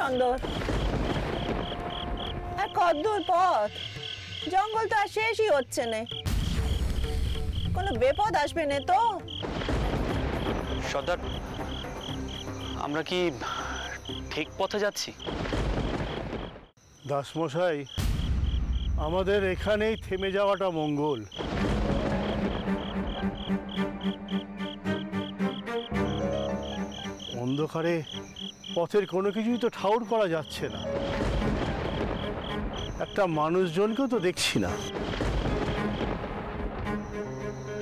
চন্দর, আর কতদূর পথ? জঙ্গল তো আর শেষই হচ্ছে না, কোনো বিপদ আসবে না তো? সর্দার, আমরা কি ঠিক পথে যাচ্ছি? দাসমশাই, আমাদের এখানেই থেমে যাওয়াটা মঙ্গল। অন্ধকারে পথের কোনো কিছুই তো ঠাউর করা যাচ্ছে না, একটা মানুষজনকেও তো দেখছি না।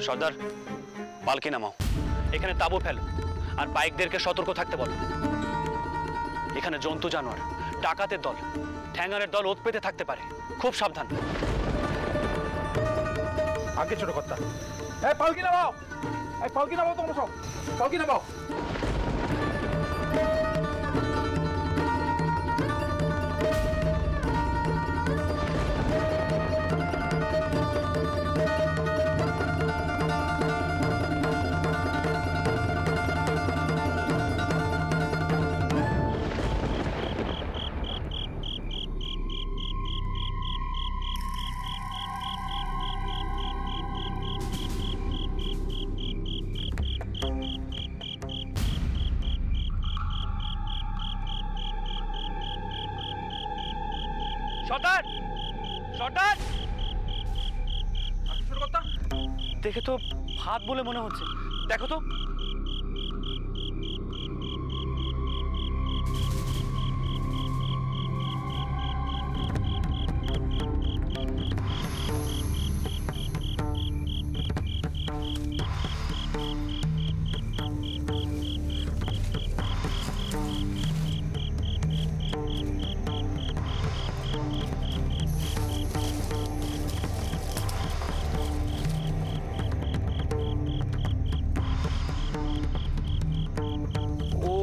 সর্দার, পালকি নামাও, এখানে তাঁবু ফেলো, আর পাইকদেরকে সতর্ক থাকতে বলো। এখানে জন্তু জানোয়ার, ডাকাতের দল, ঠ্যাঙ্গারের দল ওত পেতে থাকতে পারে, খুব সাবধান। আগে ছোট কর্তা, পালকি নামাও, পালকি নামাও, তোমরা সব পালকি নামাও। সর্দার, সর্দার, ছোট কর্তা, দেখে তো ভাত বলে মনে হচ্ছে, দেখো তো।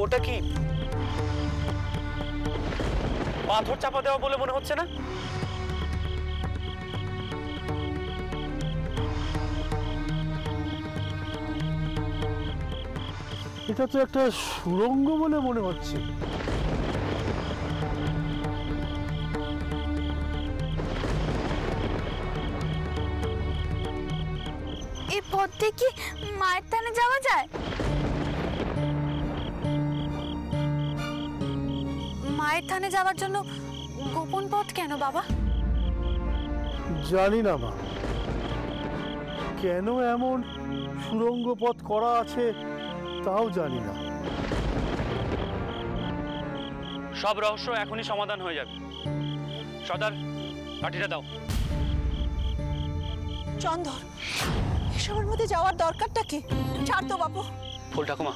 ওটা কি পাথর চাপা দেওয়া বলে মনে হচ্ছে না? এটা তো একটা সুড়ঙ্গ বলে মনে হচ্ছে। এই পথ থেকে মায়ের থানে যাওয়া যায়? মায়ের থানে যাওয়ার জন্য গোপন পথ কেন বাবা? জানি না মা, কেন এমন সুড়ঙ্গ পথ করা আছে তাও জানি না। সব রহস্য এখনই সমাধান হয়ে যাবে। সর্দার, লাঠিটা দাও। চন্দর, এসবের মধ্যে যাওয়ার দরকারটা কি? ছাড় তো বাপু। ফুল ঠাকুমা,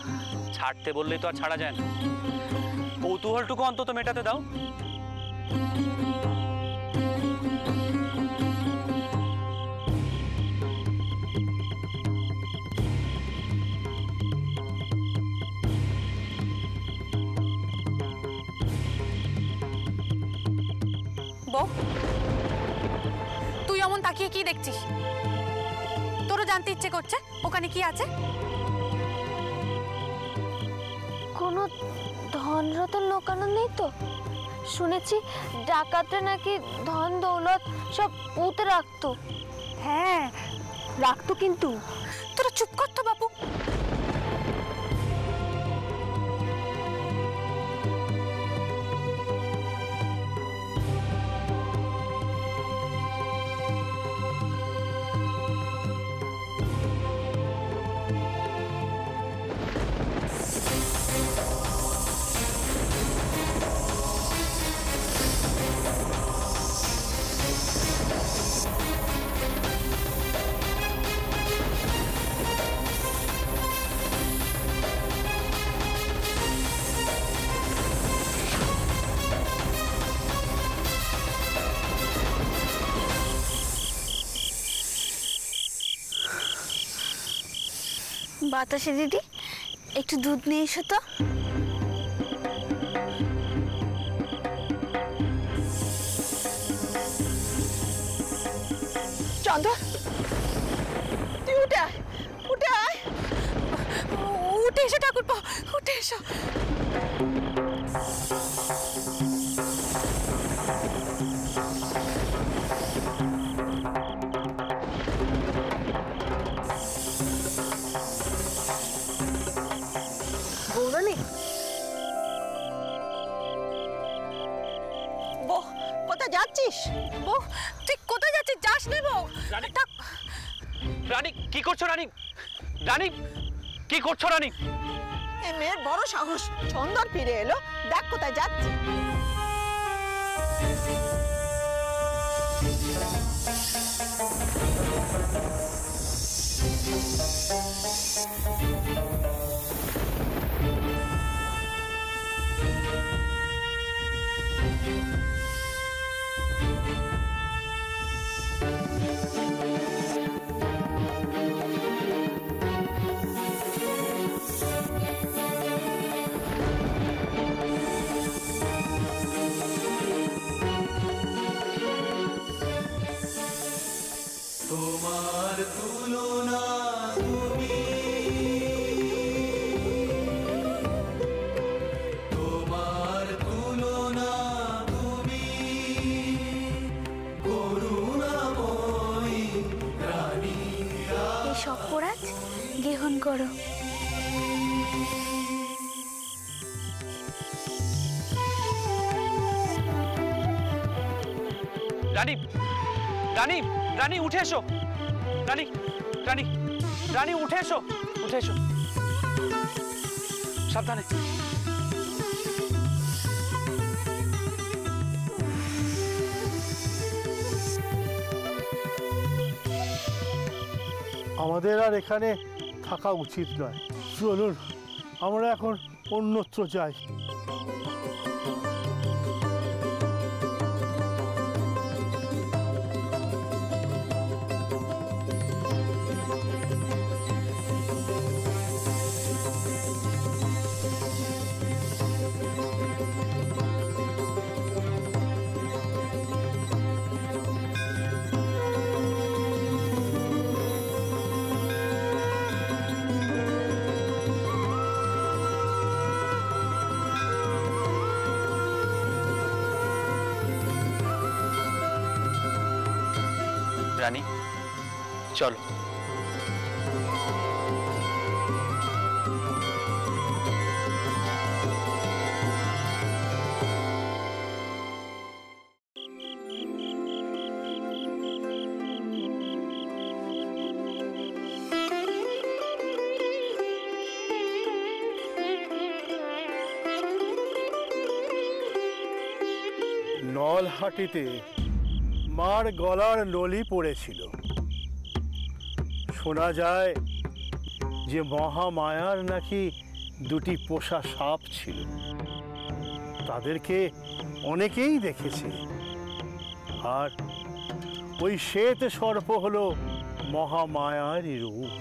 ছাড়তে বললেই তো আর ছাড়া যায় না, কৌতূহলটুকু অন্তত মেটাতে দাও। বউ, তুই অমন তাকিয়ে কি দেখছিস? তোরও জানতে ইচ্ছে করছে ওখানে কি আছে? কোনো ধন রতন লোকানো নেই তো? শুনেছি ডাকাতরা নাকি ধন দৌলত সব পুঁতে রাখতো। হ্যাঁ রাখতো, কিন্তু তোরা চুপ কর তো বাপু। বাতাসে দিদি, একটু দুধ নিয়ে এসো তো। চন্দর, তুই উঠে আয়, উঠে আয়, উঠে এসো ঠাকুরপো, উঠে এসো। শ্বাস নেব। রানী কি করছো রানী? রানী কি করছো রানী? এ মেয়ের বড় সাহস, চন্দন ফিরে এলো, দেখ কোথায় যাচ্ছে। অপরাধ গ্রহণ করো। রানী রানী রানী উঠে এসো। রানী রানী রানী উঠে এসো, উঠে এসো, সাবধানে। আমাদের আর এখানে থাকা উচিত নয়, চলুন আমরা এখন অন্যত্র যাই। রানী চলো। নলহাটিতে মার গলার নলি পড়েছিল। শোনা যায় যে মহামায়ার নাকি দুটি পোষা সাপ ছিল, তাদেরকে অনেকেই দেখেছে। আর ওই শ্বেত সর্প হলো মহামায়ারই রূপ।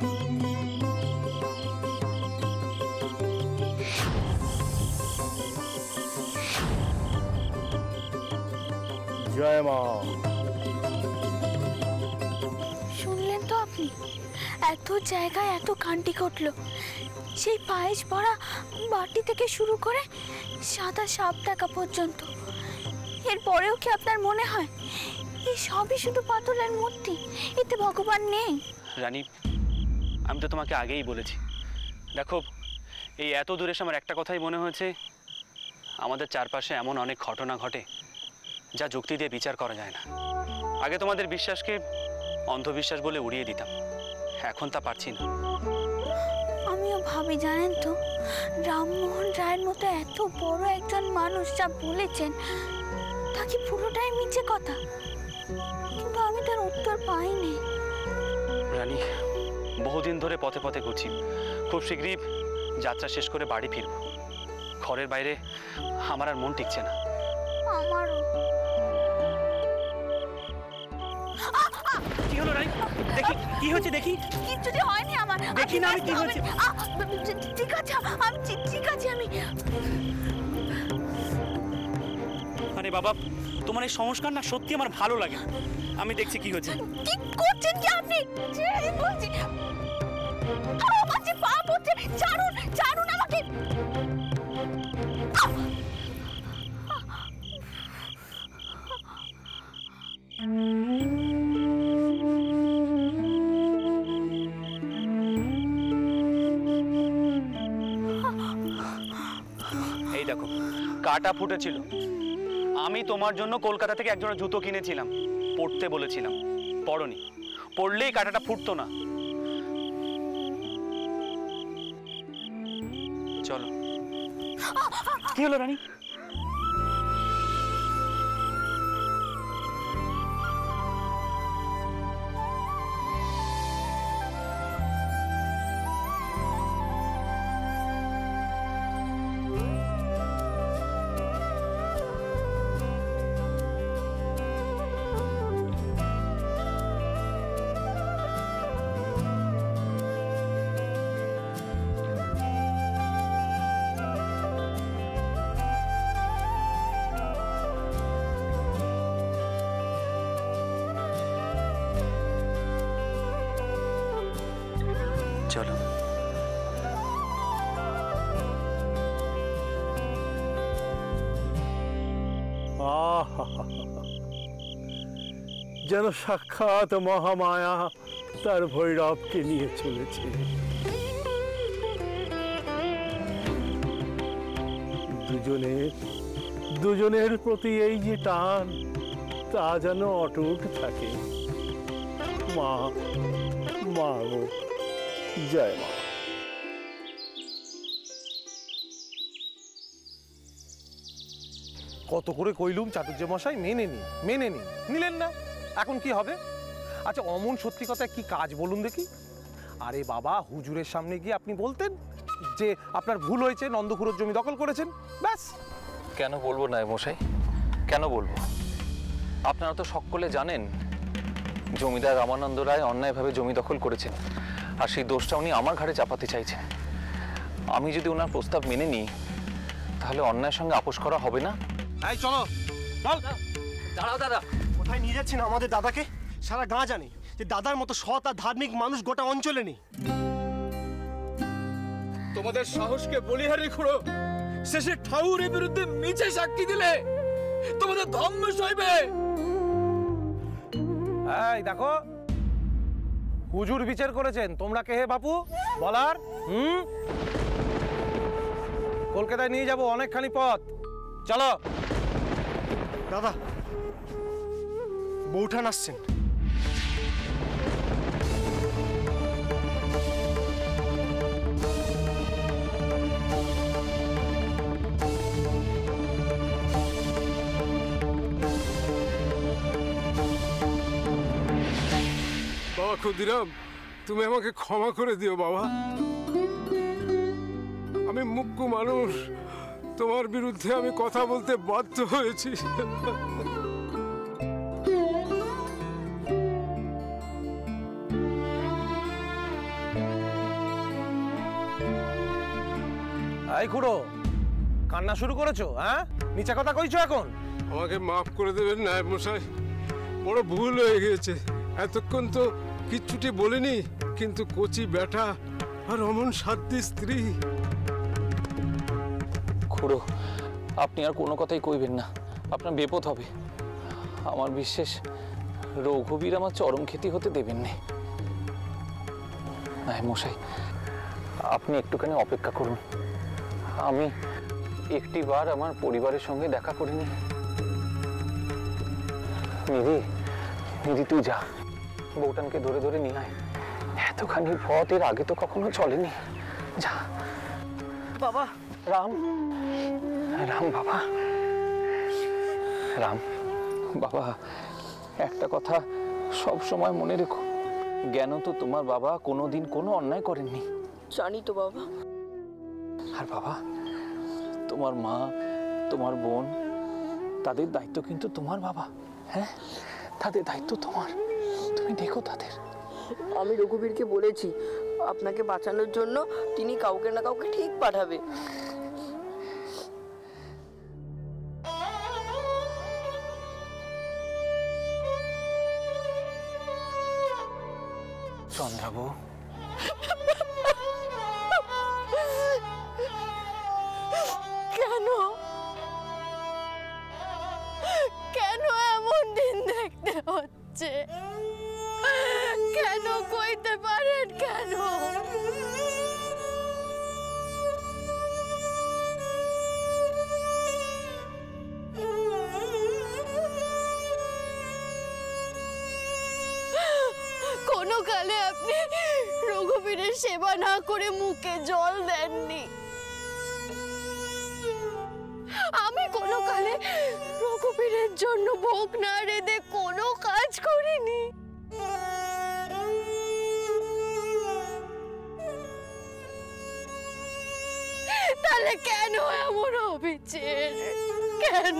জয় মা। শুনলেন তো আপনি, এত জায়গায় এত কান্ডি ঘটলো, সেই পায়েস ভরা বাটি থেকে শুরু করে সাদা সাপ দেখা পর্যন্ত। এরপরেও কি আপনার মনে হয় এই সবই শুধু পাথরের মূর্তি, এতে ভগবান নেই? রানী আমি তো তোমাকে আগেই বলেছি, দেখো এই এত দূরে এসে আমার একটা কথাই মনে হয়েছে, আমাদের চারপাশে এমন অনেক ঘটনা ঘটে যা যুক্তি দিয়ে বিচার করা যায় না। আগে তোমাদের বিশ্বাসকে অন্ধবিশ্বাস বলে উড়িয়ে দিতাম, এখন তা পারছি না। আমিও ভাবি, জানেন তো, রামমোহন রায়ের মতো এত বড় একজন মানুষ যা বলেছেন তা কি পুরোটাই মিছে কথা? কিন্তু আমি তার উত্তর পাইনি। রানী বহুদিন ধরে পথে পথে ঘুরছি, খুব শীঘ্রই যাত্রা শেষ করে বাড়ি ফিরব। ঘরের বাইরে আমার আর মন টিকছে না। আমারও। কি হলো রানী? দেখি কি হচ্ছে, দেখি। কিচ্ছুটি হয়নি আমার। দেখি না আমি কি হচ্ছে। ঠিক আছে, আমি ঠিক আছে। আমি আরে বাবা, তোমার এই সংস্কার না সত্যি আমার ভালো লাগে। আমি দেখছি কি হচ্ছে। কি করছেন কি আপনি? ছেড়ে বলছি, আমার যে পাপ হচ্ছে। ছাড়ুন, ছাড়ুন আমাকে। এই দেখো কাটা ফুটেছিল। আমি তোমার জন্য কলকাতা থেকে একজোড়া জুতো কিনেছিলাম, পড়তে বলেছিলাম। পড়নি, পড়লেই কাঁটাটা ফুটতো না। চলো। কি হলো রানী? চলো। যেন সাক্ষাৎ মহামায়া তার ভৈরবকে নিয়ে চলেছে। দুজনের প্রতি এই যে টান, তা যেন অটুট থাকে। মা, মা গো, জয় মা। কত করে কইলুম চাটুর্য মশাই মেনে নিলেন না। এখন কি হবে? আচ্ছা অমন সত্যি কথা কি কাজ বলুন দেখি। আরে বাবা, হুজুরের সামনে গিয়ে আপনি বলতেন যে আপনার ভুল হয়েছে, নন্দখুরোর জমি দখল করেছেন, ব্যাস। কেন বলবো না মশাই, কেন বলবো? আপনারা তো সকলে জানেন জমিদার রামানন্দ রায় অন্যায়ভাবে জমি দখল করেছেন, আর সেই দোষটা উনি আমার ঘাড়ে চাপাতে চাইছেন। আমি যদি ওনার প্রস্তাব মেনে নিই তাহলে অন্যায়ের সঙ্গে আপোষ করা হবে না। এই চলো, চল। দাঁড়াও দাদা। কোথায় নিয়ে যাচ্ছেন আমাদের দাদাকে? সারা গাঁ জানে যে দাদার মতো সৎ আর ধার্মিক মানুষ গোটা অঞ্চলে নেই। তোমাদের সাহসকে বলিহারি খুঁড়ো, শেষে ঠাকুরের বিরুদ্ধে মিছে সাক্ষী দিলে তোমাদের ধ্বংস হইবে। এই দেখো, হুজুর বিচার করেছেন, তোমরা কে হে বাপু বলার? কলকাতায় নিয়ে যাব অনেকখানি পথ, চলো। দাদা, বৌঠান আসছেন। বাবা ক্ষুদিরাম, তুমি আমাকে ক্ষমা করে দিও বাবা। আমি মুখ্য মানুষ, তোমার বিরুদ্ধে আমি কথা বলতে বাধ্য হয়েছি। এই খুড়ো, কান্না শুরু করেছো? হ্যাঁ, নিচে কথা কইছো এখন? আমাকে মাফ করে দেবেন নায়েব মশাই, বড় ভুল হয়ে গেছে। এতক্ষণ তো কিচ্ছুটি বলিনি, কিন্তু কচি বেটা আর অমন সাধ্যি স্ত্রী। খুড়ো, আপনি আর কোনো কথাই কইবেন না, আপনার বিপদ হবে। আমার বিশ্বাস রঘুবীর আমার চরম ক্ষতি হতে দেবেন না। মশাই, আপনি একটুখানি অপেক্ষা করুন, আমি একটিবার আমার পরিবারের সঙ্গে দেখা করিনি। নিধি তুই যা, বউটানকে ধরে ধরে নিয়ে আয়। এতখানি পথ এর আগে তো কখনো চলেনি। যা বাবা। রাম, রাম বাবা, রাম বাবা, একটা কথা সব সময় মনে রেখো, জ্ঞান তো তোমার বাবা কোনোদিন কোনো অন্যায় করেননি। জানি তো বাবা। আর বাবা, তোমার মা, তোমার বোন, তাদের দায়িত্ব কিন্তু তোমার বাবা। হ্যাঁ, তাদের দায়িত্ব তোমার, তুমি দেখো তাদের। আমি রঘুবীরকে বলেছি আপনাকে বাঁচানোর জন্য তিনি কাউকে না কাউকে ঠিক পাঠাবে। চন্দ্রাবু, কেন কেন এমন দিন দেখতে হচ্ছে? কেন কইতে পারেন কেন? কালে আপনি রঘুবীরের সেবা না করে মুখে জল দেননি। আমি কোনো কালে রঘুবীরের জন্য ভোগ না রেঁধে কোনো কাজ করিনি। তাহলে কেন এমন অবিচার? কেন?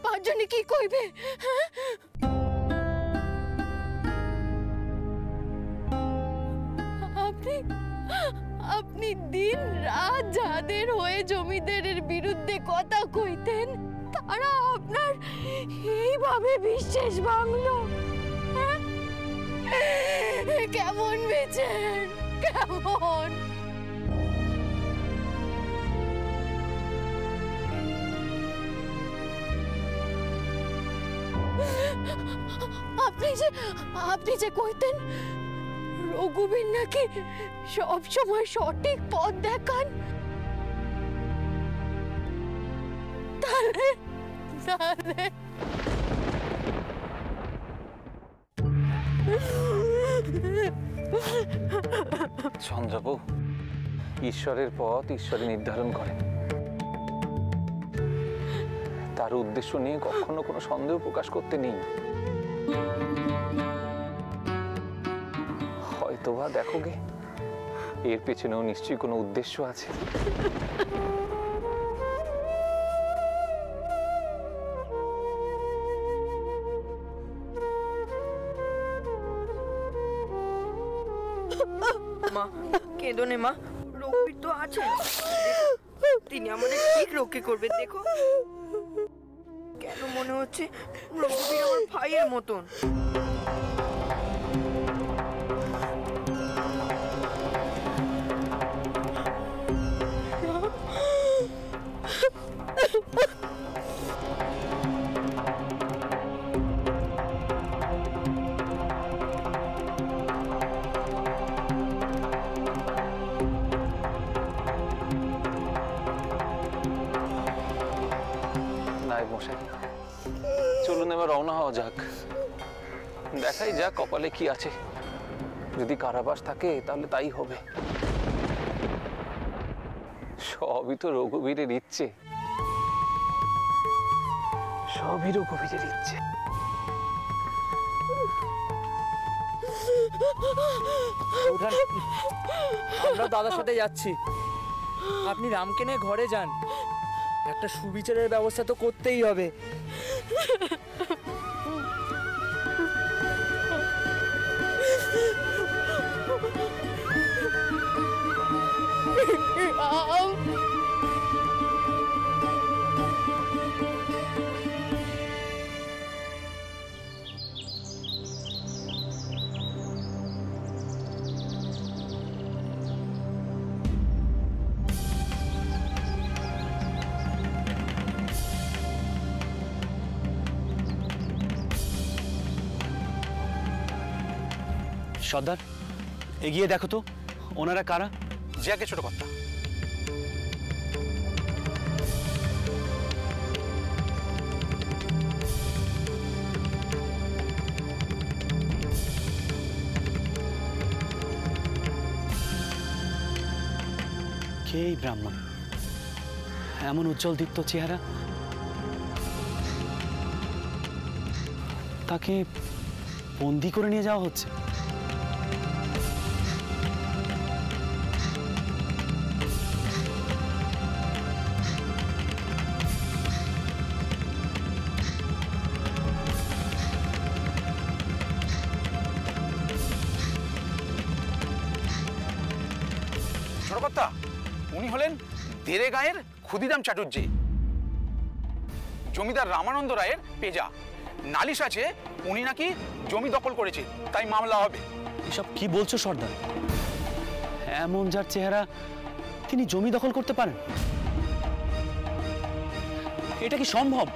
পাঁচজনে কি কইবে? আপনি দিন রাত যাদের হয়ে জমিদারের বিরুদ্ধে কথা কইতেন তারা আপনার এইভাবে বিশ্বাস ভাঙলো। কেমন বেচেন? কেমন? আপনি যে কইতেন রঘুবীর নাকি সব সময় সঠিক পথ দেখান, তাহলে চন্দ্রবাবু, ঈশ্বরের পথ ঈশ্বরই নির্ধারণ করেন। তার উদ্দেশ্য নিয়ে কখনো কোনো সন্দেহ প্রকাশ করতে নেই। হয়তোবা দেখো গে, এর পেছনেও নিশ্চয়ই কোনো উদ্দেশ্য আছে। মা কেঁদো নে মা, রঘুবীর তো আছে, তিনি আমাদের ঠিক রক্ষা করবে। দেখো কেন মনে হচ্ছে রঘুবীর আমার ভাইয়ের মতন। চলুন এবার রওনা হওয়া যাক, দেখাই যাক কপালে কি আছে। যদি কারাবাস থাকে তাহলে তাই হবে। সবই তো রঘুবীরের ইচ্ছে, সবই রঘুবীরের ইচ্ছে। আমরা দাদার সাথে যাচ্ছি, আপনি রামকে নিয়ে ঘরে যান। একটা সুবিচারের ব্যবস্থা তো করতেই হবে। সর্দার, এগিয়ে দেখো তো ওনারা কারা। যাকে ছোট কথা, কে এই ব্রাহ্মণ? এমন উজ্জ্বল দীপ্ত চেহারা, তাকে বন্দি করে নিয়ে যাওয়া হচ্ছে। ছোটকর্তা, উনি হলেন দেরে গাঁয়ের ক্ষুদিরাম চাটুর্যে, জমিদার রামানন্দ রায়ের পেজা। নালিশ আছে উনি নাকি জমি দখল করেছে, তাই মামলা হবে। এসব কি বলছো সর্দার? এমন যার চেহারা, তিনি জমি দখল করতে পারেন? এটা কি সম্ভব?